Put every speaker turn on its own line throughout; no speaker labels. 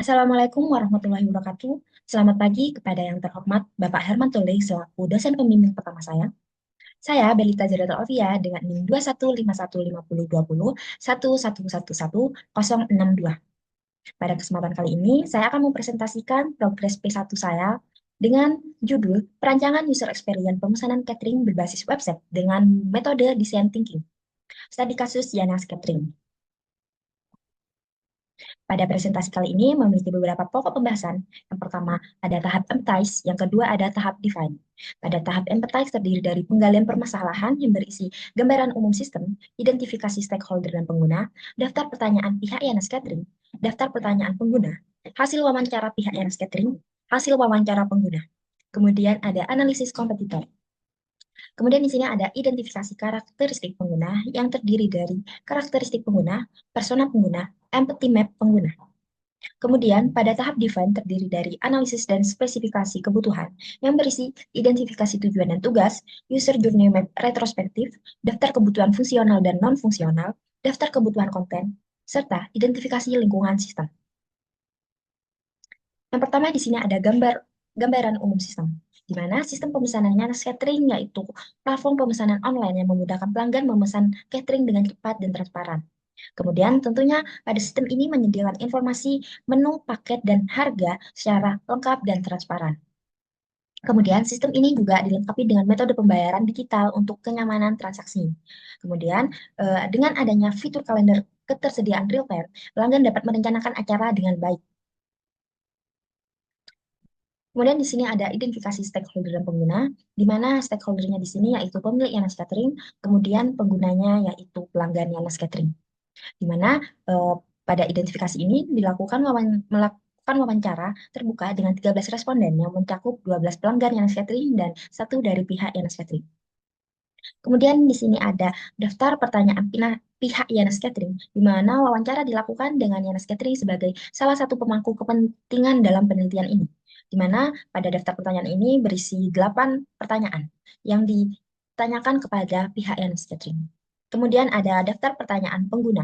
Assalamualaikum warahmatullahi wabarakatuh. Selamat pagi kepada yang terhormat Bapak Herman Tole selaku dosen pembimbing pertama saya. Saya Belita Zadatul Alfia dengan NIM 2151502011111062. Pada kesempatan kali ini, saya akan mempresentasikan progres P1 saya dengan judul Perancangan User Experience Pemesanan Catering berbasis website dengan metode Design Thinking. Studi kasus Yanas Catering. Pada presentasi kali ini memiliki beberapa pokok pembahasan. Yang pertama ada tahap empathize, yang kedua ada tahap define. Pada tahap empathize terdiri dari penggalian permasalahan yang berisi gambaran umum sistem, identifikasi stakeholder dan pengguna, daftar pertanyaan pihak Yanas Catering, daftar pertanyaan pengguna, hasil wawancara pihak Yanas Catering, hasil wawancara pengguna. Kemudian ada analisis kompetitor. Kemudian di sini ada identifikasi karakteristik pengguna yang terdiri dari karakteristik pengguna, persona pengguna, empathy map pengguna. Kemudian, pada tahap define terdiri dari analisis dan spesifikasi kebutuhan yang berisi identifikasi tujuan dan tugas, user journey map retrospektif, daftar kebutuhan fungsional dan non-fungsional, daftar kebutuhan konten, serta identifikasi lingkungan sistem. Yang pertama di sini ada gambaran umum sistem, di mana sistem pemesanannya catering yaitu platform pemesanan online yang memudahkan pelanggan memesan catering dengan cepat dan transparan. Kemudian tentunya pada sistem ini menyediakan informasi menu, paket, dan harga secara lengkap dan transparan. Kemudian sistem ini juga dilengkapi dengan metode pembayaran digital untuk kenyamanan transaksi. Kemudian dengan adanya fitur kalender ketersediaan real time, pelanggan dapat merencanakan acara dengan baik. Kemudian di sini ada identifikasi stakeholder dan pengguna, di mana stakeholdernya di sini yaitu pemilik Yanas Catering, kemudian penggunanya yaitu pelanggan Yanas Catering. Di mana eh, pada identifikasi ini melakukan wawancara terbuka dengan 13 responden yang mencakup 12 pelanggan Yanas Catering dan satu dari pihak Yanas Catering. Kemudian di sini ada daftar pertanyaan pihak Yanas Catering, di mana wawancara dilakukan dengan Yanas Catering sebagai salah satu pemangku kepentingan dalam penelitian ini. Di mana pada daftar pertanyaan ini berisi 8 pertanyaan yang ditanyakan kepada pihak Yanas Catering. Kemudian ada daftar pertanyaan pengguna,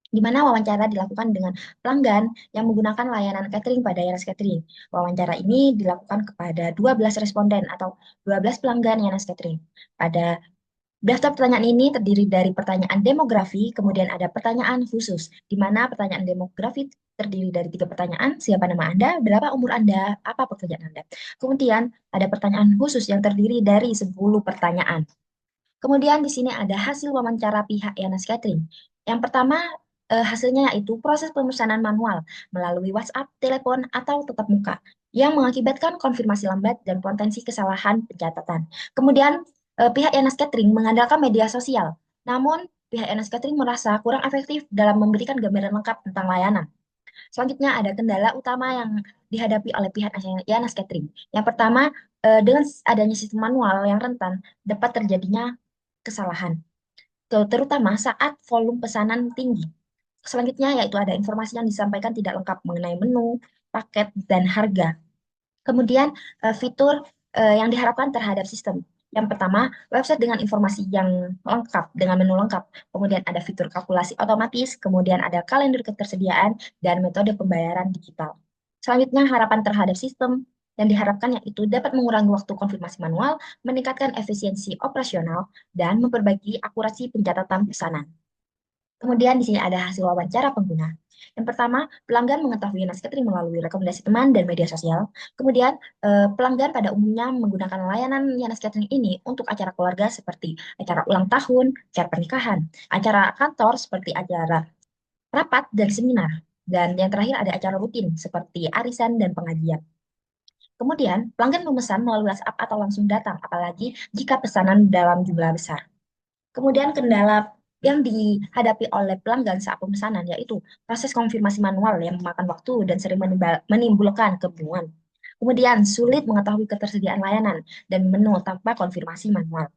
di mana wawancara dilakukan dengan pelanggan yang menggunakan layanan catering pada Yanas Catering. Wawancara ini dilakukan kepada 12 responden atau 12 pelanggan Yanas Catering. Pada daftar pertanyaan ini terdiri dari pertanyaan demografi, kemudian ada pertanyaan khusus, di mana pertanyaan demografi terdiri dari 3 pertanyaan, siapa nama Anda, berapa umur Anda, apa pekerjaan Anda. Kemudian ada pertanyaan khusus yang terdiri dari 10 pertanyaan. Kemudian di sini ada hasil wawancara pihak Yanas Catering. Yang pertama, hasilnya yaitu proses pemesanan manual melalui WhatsApp, telepon, atau tatap muka yang mengakibatkan konfirmasi lambat dan potensi kesalahan pencatatan. Kemudian pihak Yanas Catering mengandalkan media sosial, namun pihak Yanas Catering merasa kurang efektif dalam memberikan gambaran lengkap tentang layanan. Selanjutnya ada kendala utama yang dihadapi oleh pihak Yanas Catering. Yang pertama, dengan adanya sistem manual yang rentan, dapat terjadinya kesalahan, terutama saat volume pesanan tinggi. Selanjutnya yaitu ada informasi yang disampaikan tidak lengkap mengenai menu, paket, dan harga. Kemudian fitur yang diharapkan terhadap sistem. Yang pertama, website dengan informasi yang lengkap, dengan menu lengkap. Kemudian ada fitur kalkulasi otomatis, kemudian ada kalender ketersediaan, dan metode pembayaran digital. Selanjutnya, harapan terhadap sistem yang diharapkan yaitu dapat mengurangi waktu konfirmasi manual, meningkatkan efisiensi operasional, dan memperbaiki akurasi pencatatan pesanan. Kemudian di sini ada hasil wawancara pengguna. Yang pertama, pelanggan mengetahui Yanas Catering melalui rekomendasi teman dan media sosial. Kemudian, pelanggan pada umumnya menggunakan layanan Yanas Catering ini untuk acara keluarga seperti acara ulang tahun, acara pernikahan, acara kantor seperti acara rapat dan seminar. Dan yang terakhir ada acara rutin seperti arisan dan pengajian. Kemudian, pelanggan memesan melalui WhatsApp atau langsung datang, apalagi jika pesanan dalam jumlah besar. Kemudian kendala yang dihadapi oleh pelanggan saat pemesanan yaitu proses konfirmasi manual yang memakan waktu dan sering menimbulkan kebingungan. Kemudian sulit mengetahui ketersediaan layanan dan menu tanpa konfirmasi manual.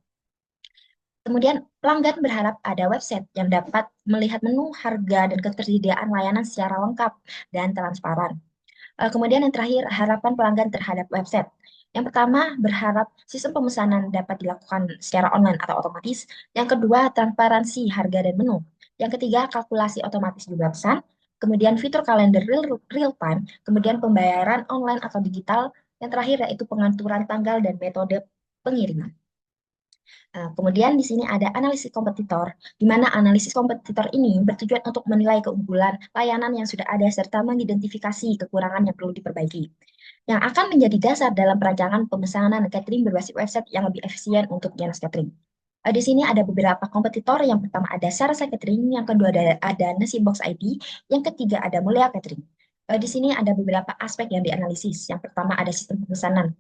Kemudian pelanggan berharap ada website yang dapat melihat menu, harga, dan ketersediaan layanan secara lengkap dan transparan. Kemudian yang terakhir, harapan pelanggan terhadap website. Yang pertama, berharap sistem pemesanan dapat dilakukan secara online atau otomatis. Yang kedua, transparansi harga dan menu. Yang ketiga, kalkulasi otomatis jumlah pesan. kemudian fitur kalender real time, kemudian pembayaran online atau digital, yang terakhir yaitu pengaturan tanggal dan metode pengiriman. Kemudian di sini ada analisis kompetitor, di mana analisis kompetitor ini bertujuan untuk menilai keunggulan layanan yang sudah ada serta mengidentifikasi kekurangan yang perlu diperbaiki, yang akan menjadi dasar dalam perancangan pemesanan catering berbasis website yang lebih efisien untuk Yanas Catering. Di sini ada beberapa kompetitor. Yang pertama ada Sarasa Catering, yang kedua ada Nasi Box ID, yang ketiga ada Mulia Catering. Di sini ada beberapa aspek yang dianalisis. Yang pertama ada sistem pemesanan,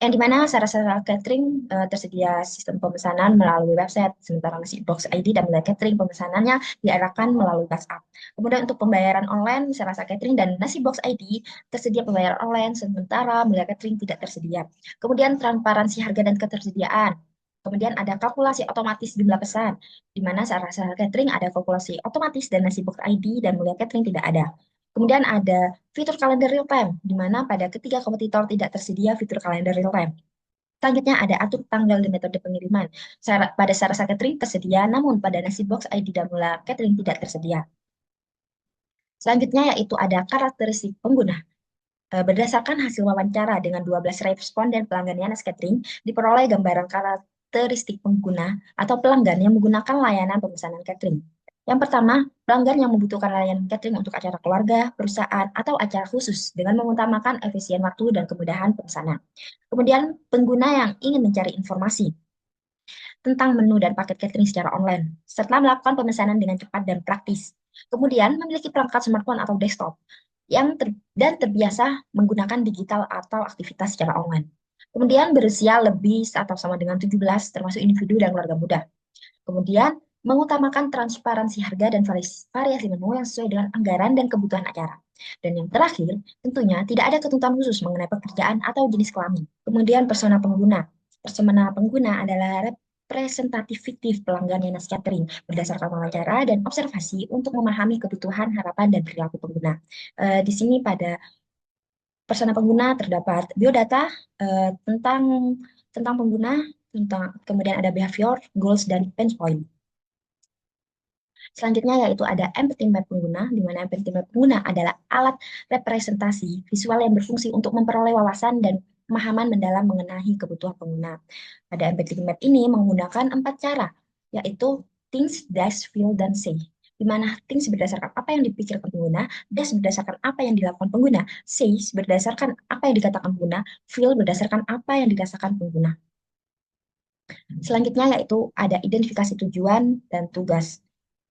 yang dimana Sarasa Catering tersedia sistem pemesanan melalui website, sementara Nasi Box ID dan Mulia Catering pemesanannya diarahkan melalui WhatsApp. Kemudian untuk pembayaran online, Sarasa Catering dan Nasi Box ID tersedia pembayaran online, sementara Mulia Catering tidak tersedia. Kemudian transparansi harga dan ketersediaan. Kemudian ada kalkulasi otomatis jumlah pesan, di mana Sarasa Catering ada kalkulasi otomatis dan Nasi Box ID dan Mulia Catering tidak ada. Kemudian ada fitur kalender real time, di mana pada ketiga kompetitor tidak tersedia fitur kalender real time. Selanjutnya ada atur tanggal dan metode pengiriman. Pada Sarasa Catering tersedia, namun pada Nasi Box ID dan Mula Catering tidak tersedia. Selanjutnya yaitu ada karakteristik pengguna. Berdasarkan hasil wawancara dengan 12 responden pelanggan Yanas Catering, diperoleh gambaran karakteristik pengguna atau pelanggan yang menggunakan layanan pemesanan catering. Yang pertama, pelanggan yang membutuhkan layanan catering untuk acara keluarga, perusahaan, atau acara khusus dengan mengutamakan efisien waktu dan kemudahan pemesanan. Kemudian, pengguna yang ingin mencari informasi tentang menu dan paket catering secara online, serta melakukan pemesanan dengan cepat dan praktis. Kemudian, memiliki perangkat smartphone atau desktop dan terbiasa menggunakan digital atau aktivitas secara online. Kemudian, berusia lebih atau sama dengan 17, termasuk individu dan keluarga muda. Kemudian, mengutamakan transparansi harga dan variasi menu yang sesuai dengan anggaran dan kebutuhan acara. Dan yang terakhir, tentunya tidak ada ketentuan khusus mengenai pekerjaan atau jenis kelamin. Kemudian, persona pengguna. Persona pengguna adalah representatif fiktif pelanggan Yanas Catering berdasarkan wawancara dan observasi untuk memahami kebutuhan, harapan, dan perilaku pengguna. Di sini pada persona pengguna terdapat biodata tentang pengguna, kemudian ada behavior, goals, dan pain point. Selanjutnya yaitu ada empathy map pengguna, di mana empathy map pengguna adalah alat representasi visual yang berfungsi untuk memperoleh wawasan dan pemahaman mendalam mengenai kebutuhan pengguna. Pada empathy map ini menggunakan 4 cara, yaitu things, does, feel, dan say. Di mana things berdasarkan apa yang dipikirkan pengguna, does berdasarkan apa yang dilakukan pengguna, says berdasarkan apa yang dikatakan pengguna, feel berdasarkan apa yang dirasakan pengguna. Selanjutnya yaitu ada identifikasi tujuan dan tugas.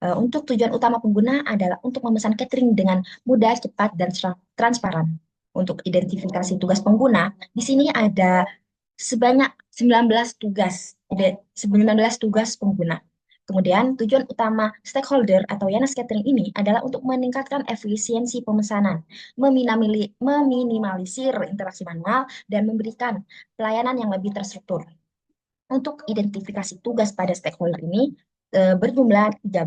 Untuk tujuan utama pengguna adalah untuk memesan catering dengan mudah, cepat, dan transparan. Untuk identifikasi tugas pengguna, di sini ada sebanyak 19 tugas, 19 tugas pengguna. Kemudian tujuan utama stakeholder atau Yanas Catering ini adalah untuk meningkatkan efisiensi pemesanan, meminimalisir interaksi manual, dan memberikan pelayanan yang lebih terstruktur. Untuk identifikasi tugas pada stakeholder ini berjumlah 13.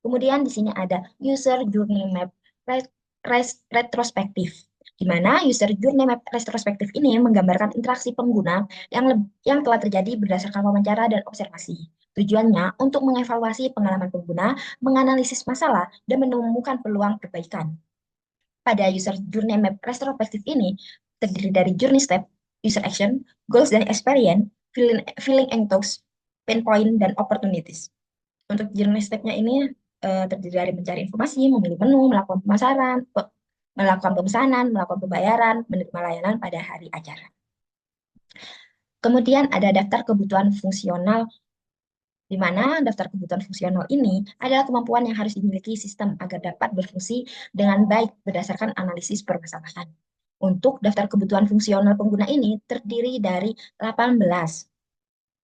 Kemudian di sini ada user journey map retrospektif, di mana user journey map retrospektif ini menggambarkan interaksi pengguna yang telah terjadi berdasarkan wawancara dan observasi. Tujuannya untuk mengevaluasi pengalaman pengguna, menganalisis masalah, dan menemukan peluang perbaikan. Pada user journey map retrospektif ini terdiri dari journey step, user action, goals dan experience, feeling and thoughts, pain point, dan opportunities. Untuk journey step-nya ini terdiri dari mencari informasi, memilih menu, melakukan pemasaran, melakukan pemesanan, melakukan pembayaran, menerima layanan pada hari acara. Kemudian ada daftar kebutuhan fungsional, di mana daftar kebutuhan fungsional ini adalah kemampuan yang harus dimiliki sistem agar dapat berfungsi dengan baik berdasarkan analisis permasalahan. Untuk daftar kebutuhan fungsional pengguna ini terdiri dari 18.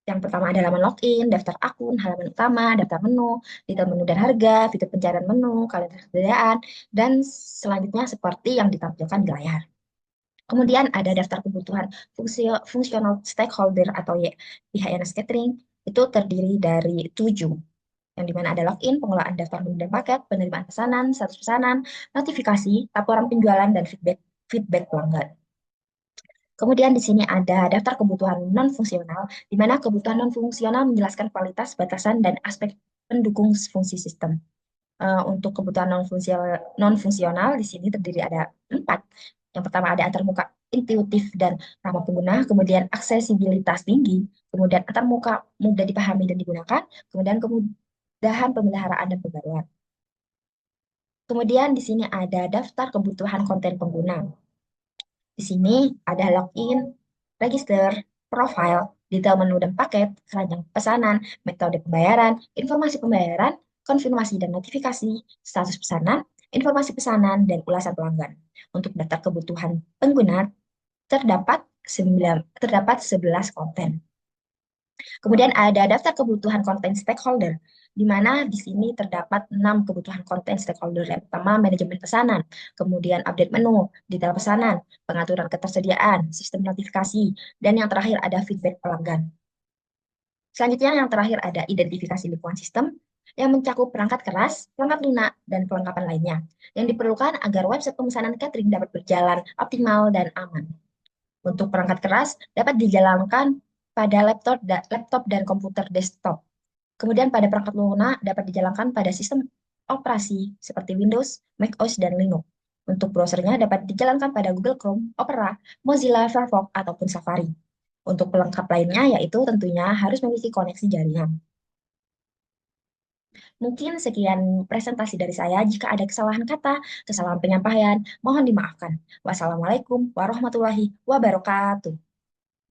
Yang pertama ada halaman login, daftar akun, halaman utama, daftar menu, detail menu dan harga, fitur pencarian menu, kalender persediaan, dan selanjutnya seperti yang ditampilkan di layar. Kemudian ada daftar kebutuhan fungsional stakeholder atau pihak Yanas Catering, itu terdiri dari 7, yang dimana ada login, pengelolaan daftar menu dan paket, penerimaan pesanan, status pesanan, notifikasi, laporan penjualan, dan feedback pelanggan. Kemudian di sini ada daftar kebutuhan non-fungsional, di mana kebutuhan non-fungsional menjelaskan kualitas, batasan, dan aspek pendukung fungsi sistem. Untuk kebutuhan non-fungsional di sini terdiri ada 4. Yang pertama ada antarmuka intuitif dan ramah pengguna, kemudian aksesibilitas tinggi, kemudian antarmuka mudah dipahami dan digunakan, kemudian kemudahan pemeliharaan dan pembaruan. Kemudian di sini ada daftar kebutuhan konten pengguna. Di sini ada login, register, profile, detail menu dan paket, keranjang pesanan, metode pembayaran, informasi pembayaran, konfirmasi dan notifikasi, status pesanan, informasi pesanan, dan ulasan pelanggan. Untuk daftar kebutuhan pengguna terdapat 11 konten. Kemudian ada daftar kebutuhan konten stakeholder, di mana di sini terdapat 6 kebutuhan konten stakeholder. Yang pertama, manajemen pesanan, kemudian update menu, detail pesanan, pengaturan ketersediaan, sistem notifikasi, dan yang terakhir ada feedback pelanggan. Selanjutnya yang terakhir ada identifikasi lingkungan sistem yang mencakup perangkat keras, perangkat lunak, dan perlengkapan lainnya yang diperlukan agar website pemesanan catering dapat berjalan optimal dan aman. Untuk perangkat keras dapat dijalankan pada laptop dan komputer desktop. Kemudian pada perangkat lunak dapat dijalankan pada sistem operasi seperti Windows, macOS, dan Linux. Untuk browsernya dapat dijalankan pada Google Chrome, Opera, Mozilla Firefox, ataupun Safari. Untuk pelengkap lainnya yaitu tentunya harus memiliki koneksi jaringan. Mungkin sekian presentasi dari saya. Jika ada kesalahan kata, kesalahan penyampaian, mohon dimaafkan. Wassalamualaikum warahmatullahi wabarakatuh.